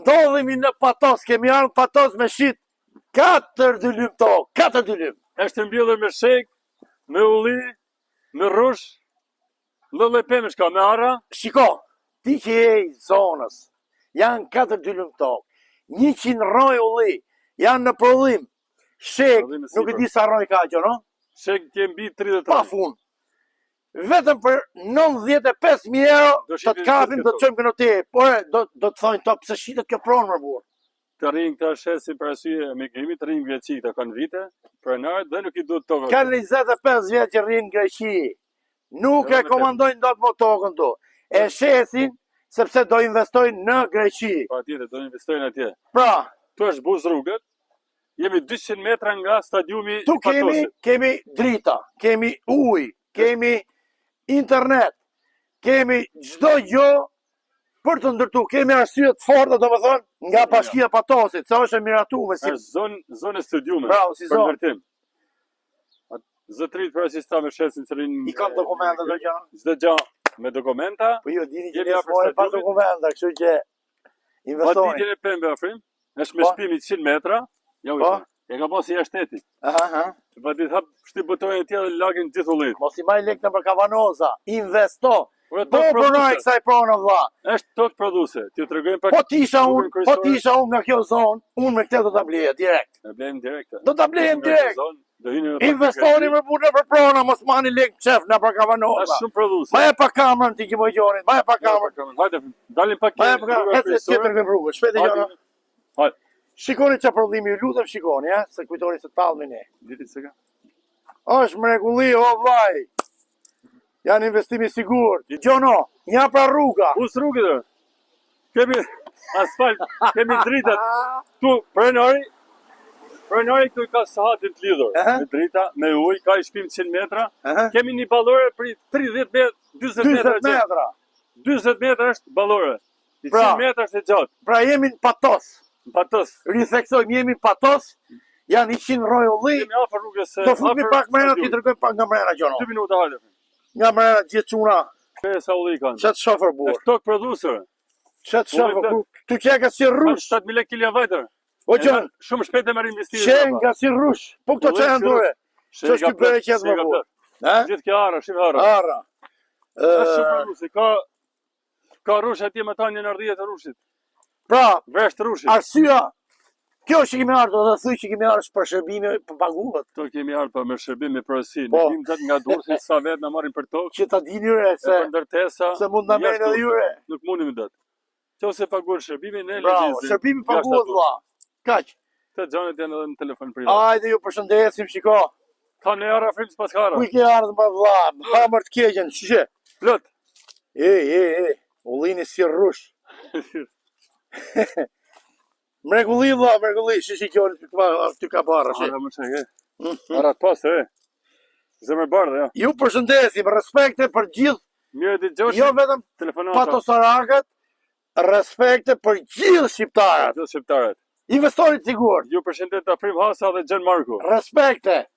Ndodhemi në Patos, kemi ardhur Patos me shit 4 dylym tokë, 4 dylym. Është mbyllur me shek, me ulli, me rrush, lloj pemesh ka me arra. Shiko, ti që je i zonës, janë 4 dylym tokë, 100 roj ulli, janë në prodhim. Shek, nuk e di sa roj ka që, no? Shek ke mbi 30 pa fund. Vetëm për 95.000 euro të të kapim, do të qëmë këno ti, por do të thonjë to, pëse shitet kjo pronë më burë. Të rinjë këta shesin për arsye e migrimit, të rinjë Greqi këta kanë vite, pronarët dhe nuk i duhet tokën. Kanë 25 vjetë që rinë Greqi, nuk e komandojnë do të më tokën tu. E shesin, sepse do investojnë në Greqi. Pa tjetër, do investojnë atje. Pra, tu është buz rrugët, jemi 200 metra nga stadiumi i Patosit. Tu kemi drita, kemi ujë, kemi internet, kemi çdo gjë për të ndërtu, kemi arsye të forta, domethënë, nga Bashkia e Patosit, sa është e miratuar si zonë studiume. Bravo, si zonë. Për zotërit për asista me shesin që rinë... I kam dokumenta do gjë? Çdo gjë me dokumenta. Po jo, dini që ne po pa dokumenta, kështu që investojnë. Po ditën e pembe afrim, është me shpimi 100 metra. Jo, e ka pasi jashteti. Aha. Pa ditë hap shtyp butonin e tjetër lagin gjithë ullit. Mos i maj lek në për Kavanoza, investo. Po pronoj kësaj pronë vlla. Është tokë prodhuese. Ti tregojmë pak. Po tisha unë nga kjo zonë, unë me këtë do ta bleja direkt. E blejmë direkt. Do ta blejmë direkt. Do hyni investoni më burë për prona, mos mani lek çef në për Kavanoza. Është shumë prodhuese. Maja pa kamerën ti që më gjonit, maja pa kamerën. Hajde, dalim pak. Maja pa kamerën, tjetër në rrugë, shpejt e gjona. Hajde. Shikoni që prodhimi, ju lutem shikoni, se kujtoni se tallmi ne. Diti se ka. Është mrekulli, o vaj. Janë investimi sigur. Gjono, nja pra rruga. Us rrugë dhe. Kemi asfalt, kemi dritat. Tu, prenari këtu ka sahatin të lidhur. Me drita, me ujë, ka i shpim 100 metra. Kemi një ballore për 30 metra, 20 metra. 20 metra është ballore. 100 metra është e gjatë. Pra jemi në Patos. Patos. Ritheksojmë, jemi në Patos, janë 100 roj ulli. Kemi afër rrugës se... Do futmi pak mrena, ti tërgojmë pak nga mrena, Gjono. 2 minuta hajde. Nga mrena gjithë quna. Sa ulli kanë. Qatë shofer burë. Është tokë prodhuese. Qatë shofer, tu qeka si rrush. 7.000 kg vajtër. O Gjon, shumë shpejt e marrim investimin. Qenga si rrush. Po këto që janë dure. Që është këpër e qetë më burë. Gjithë kjo arra, shimë arra. Arra. Është shumë prodhuese. Ka rrush atje me ta një nardhije të rrushit. Pra, vesh të rrushit. Arsyeja, kjo që kemi ardhur, dhe thuj që kemi ardhur për shërbime për paguhet. To kemi ardhur për me shërbime për përsi. Ne kemi vetë nga Durrësi sa vetë na marrin për tokë. Që ta dini jure se ndërtesa. Se mund na merren edhe jure. Nuk mundim dot. Nëse paguhet shërbimin ne lëvizim. Bravo, shërbimi paguhet vlla. Kaq. Të xhanët janë edhe në telefon privat. Hajde ju përshëndesim, shiko. Ka ne arra frims pas kara. Ku i ke ardhur më vlla? Hamër të keqen, ç'je? Plot. Ullini si rrush. Mrekulli vlla, mrekulli, shishi kjo ty ka barra. Ara më çaj. Ara pas zemër bardhë, ja. Ju përshëndesim, respekte për gjithë. Mirë ti Gjoshi. Jo vetëm patosarakët, respekte për gjithë shqiptarët. Gjithë shqiptarët. Investorit sigurt. Ju përshëndet Afrim Hasa dhe Gjen Marku. Respekte.